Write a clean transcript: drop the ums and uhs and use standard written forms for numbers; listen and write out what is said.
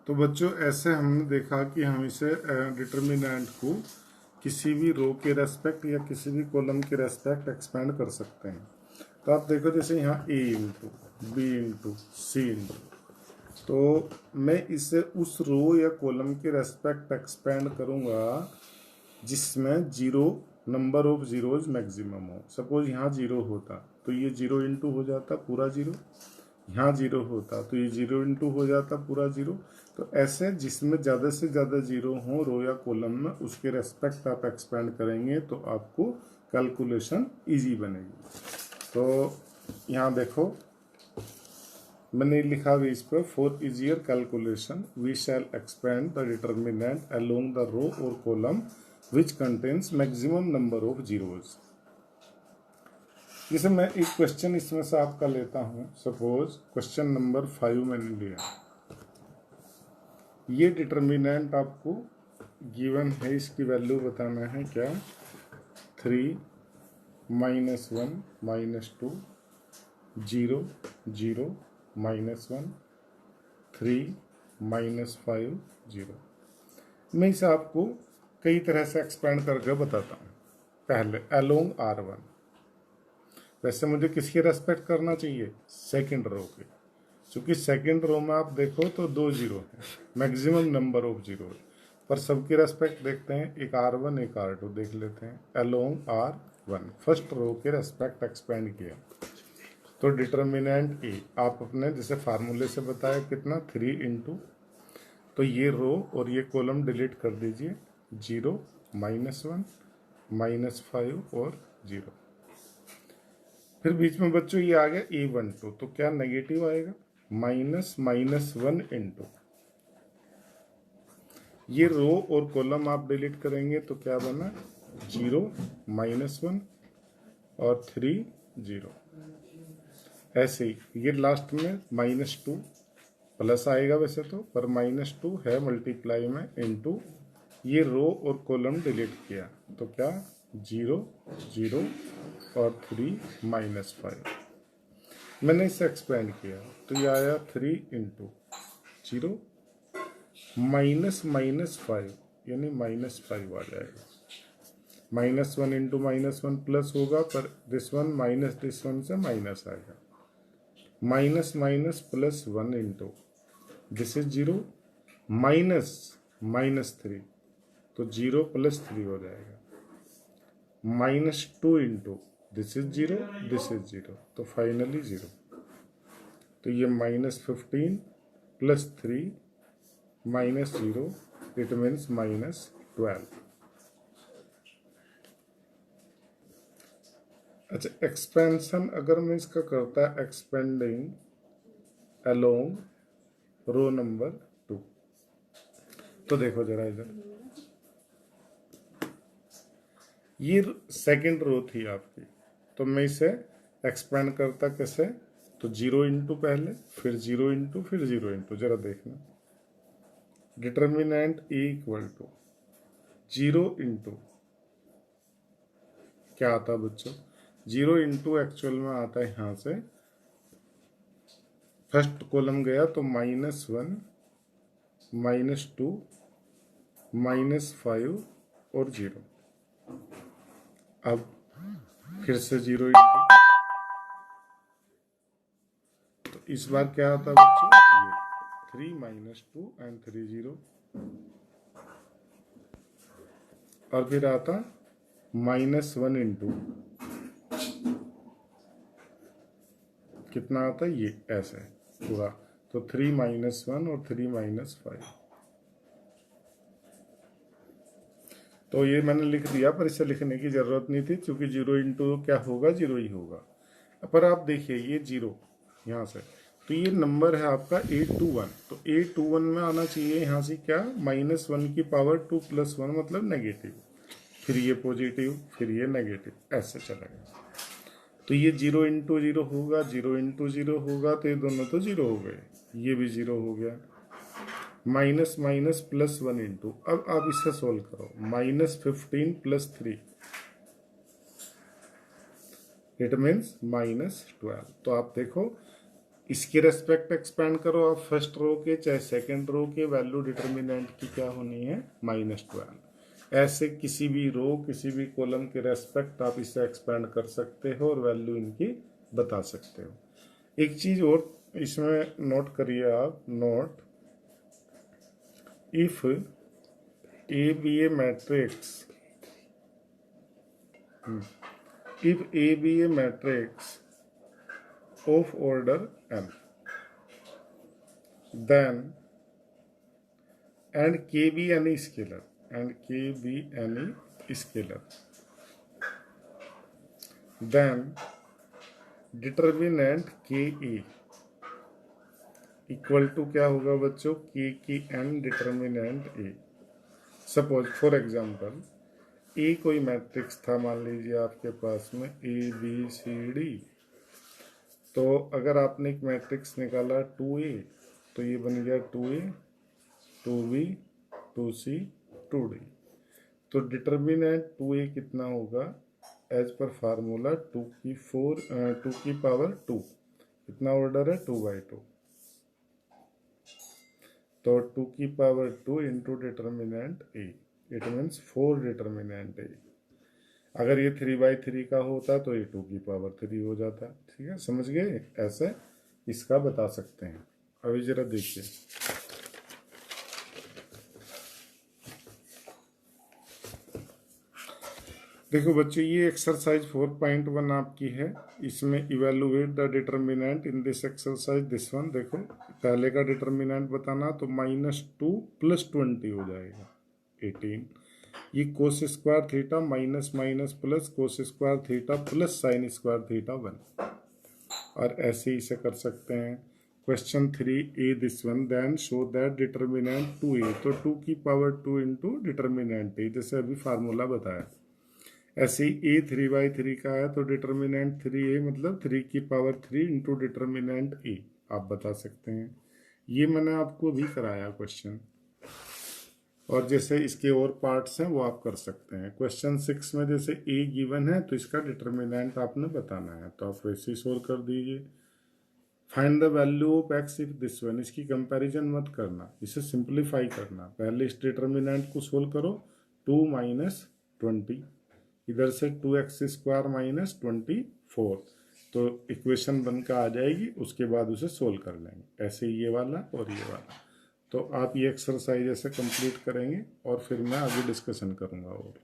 तो बच्चों ऐसे हमने देखा कि हम इसे डिटर्मिनेंट को किसी भी रो के रेस्पेक्ट या किसी भी कॉलम के रेस्पेक्ट एक्सपेंड कर सकते हैं। तो आप देखो जैसे यहाँ ए इंटू बी इंटू सी इंटू, तो मैं इसे उस रो या कॉलम के रेस्पेक्ट एक्सपेंड करूँगा जिसमें zero number of zeros maximum हो। सपोज यहाँ जीरो होता तो ये जीरो इंटू हो जाता पूरा जीरो, यहाँ जीरो होता तो ये जीरो इंटू हो जाता पूरा जीरो। तो ऐसे जिसमें ज़्यादा से ज़्यादा जीरो हो रो या कॉलम में उसके रेस्पेक्ट आप एक्सपेंड करेंगे तो आपको कैलकुलेशन इजी बनेगी। तो यहाँ देखो मैंने लिखा हुआ इस पर for easier calculation we shall expand the determinant along the row और column which contains maximum number of zeros. जैसे मैं एक क्वेश्चन इसमें से आपका लेता हूं, सपोज क्वेश्चन नंबर 5 मैंने लिया। ये डिटर्मिनेंट आपको गिवन है, इसकी वैल्यू बताना है क्या 3 -1 -2 0 0 -1 3 -5 0। मैं इसे आपको कई तरह से एक्सपेंड करके बताता हूँ। पहले अलोंग R1, वैसे मुझे किसकी रेस्पेक्ट करना चाहिए सेकंड रो के, क्योंकि सेकंड रो में आप देखो तो 2 जीरो है, मैक्सिमम नंबर ऑफ जीरो है। पर सबकी रेस्पेक्ट देखते हैं, एक R1 एक R2 देख लेते हैं। अलोंग R1 फर्स्ट रो के रेस्पेक्ट एक्सपेंड किया तो डिटर्मिनेंट ए आप अपने जैसे फार्मूले से बताया कितना 3 इंटू, तो ये रो और ये कॉलम डिलीट कर दीजिए 0 -1 -5 और 0। फिर बीच में बच्चों ये आ गया A12, तो क्या नेगेटिव आएगा -1 इंटू, ये रो और कॉलम आप डिलीट करेंगे तो क्या बना 0 -1 और 3 0। ऐसे ही ये लास्ट में -2 प्लस आएगा वैसे तो, पर -2 है मल्टीप्लाई में इंटू, ये रो और कॉलम डिलीट किया तो क्या 0 0 और 3 -5। मैंने इसे एक्सपेंड किया तो ये आया 3 इंटू 0 -5 यानी -5 आ जाएगा। -1 इंटू -1 प्लस होगा, पर this one minus this one से माइनस आएगा। Minus minus plus 1 into this is 0 -3, तो 0 + 3 हो जाएगा। -2 into this is 0 this is 0, तो फाइनली 0। तो ये -15 + 3 -0, इट मीन्स -12। अच्छा, एक्सपेंशन अगर मैं इसका करता एक्सपेंडिंग अलोंग रो नंबर 2, तो देखो जरा इधर ये सेकंड रो थी आपकी, तो मैं इसे एक्सपेंड करता कैसे, तो 0 इंटू पहले, फिर 0 इंटू, फिर 0 इंटू। जरा देखना determinant A equal to 0 into क्या आता है बच्चों, 0 इंटू एक्चुअल में आता है यहाँ से फर्स्ट कॉलम गया तो -1 -2 -5 और 0। अब फिर से 0 इंटू, तो इस बार क्या आता है बच्चों ये 3 -2 एंड 3 0, और फिर आता -1 इंटू कितना आता है ये ऐसे पूरा, तो 3 -1 और 3 -5। तो ये मैंने लिख दिया, पर इसे लिखने की जरूरत नहीं थी क्योंकि 0 इंटू क्या होगा 0 ही होगा। पर आप देखिए ये 0 यहाँ से, तो ये नंबर है आपका 821, तो 821 में आना चाहिए यहाँ से क्या -1 की पावर 2 + 1 मतलब नेगेटिव, फिर ये पॉजिटिव, फिर ये नेगेटिव, ऐसे चलेगा। तो ये 0 इंटू 0 होगा, 0 इंटू 0 होगा, तो ये दोनों तो 0 हो गए, ये भी 0 हो गया। माइनस माइनस प्लस 1 इंटू, अब आप इसे सोल्व करो, -15 + 3 इट मीन्स -12। तो आप देखो इसके रेस्पेक्ट एक्सपेंड करो आप फर्स्ट रो के चाहे सेकंड रो के, वैल्यू डिटर्मिनेंट की क्या होनी है, -12। ऐसे किसी भी रो किसी भी कॉलम के रेस्पेक्ट आप इसे एक्सपेंड कर सकते हो और वैल्यू इनकी बता सकते हो। एक चीज और इसमें नोट करिए आप, note if A be a matrix, if A be a matrix of order n, then and K be any scalar, and K be any scalar, then determinant K A equal to क्या होगा बच्चों, K की n determinant A। Suppose for example A कोई matrix था, मान लीजिए आपके पास में ABCD, तो अगर आपने एक मैट्रिक्स निकाला 2A, तो ये बन गया 2A 2B 2C 2D। तो डिटर्मिनेंट 2A कितना होगा, एज पर फार्मूला 2 की पावर 2, कितना ऑर्डर है 2/2, तो 2 की power 2 into determinant A, it means 4 determinant A। अगर ये 3/3 का होता तो ये 2 की पावर 3 हो जाता। ठीक है, समझ गए, ऐसे इसका बता सकते हैं। अभी जरा देखिए, देखो बच्चों, ये एक्सरसाइज 4.1 आपकी है। इसमें evaluate the determinant in this exercise, this one. देखो पहले का डिटर्मिनेंट बताना, तो -2 + 20 हो जाएगा 18। ये cos square theta minus minus plus cos square theta plus sine square theta 1, और ऐसे ही इसे कर सकते हैं। Question 3A this one, then show that determinant 2A, तो 2 की पावर 2 इंटू डिटर्मिनेंट A, जैसे अभी फार्मूला बताया। ऐसे ही A 3/3 का है, तो डिटर्मिनेंट 3A मतलब 3 की पावर 3 इंटू डिटर्मिनेंट A आप बता सकते हैं। ये मैंने आपको भी कराया क्वेश्चन, और जैसे इसके और पार्ट्स हैं वो आप कर सकते हैं। क्वेश्चन 6 में जैसे A गिवन है, तो इसका डिटर्मिनेंट आपने बताना है, तो आप वैसे ही सोल्व कर दीजिए। Find the value of x if this one, इसकी कंपैरिजन मत करना, इसे सिंप्लीफाई करना। पहले इस डिटर्मिनेंट को सोल्व करो, 2 - 20, इधर से 2x² - 24, तो इक्वेशन बनकर आ जाएगी। उसके बाद उसे सोल्व कर लेंगे, ऐसे ये वाला और ये वाला। तो आप ये एक्सरसाइज ऐसे कंप्लीट करेंगे और फिर मैं आगे डिस्कशन करूँगा और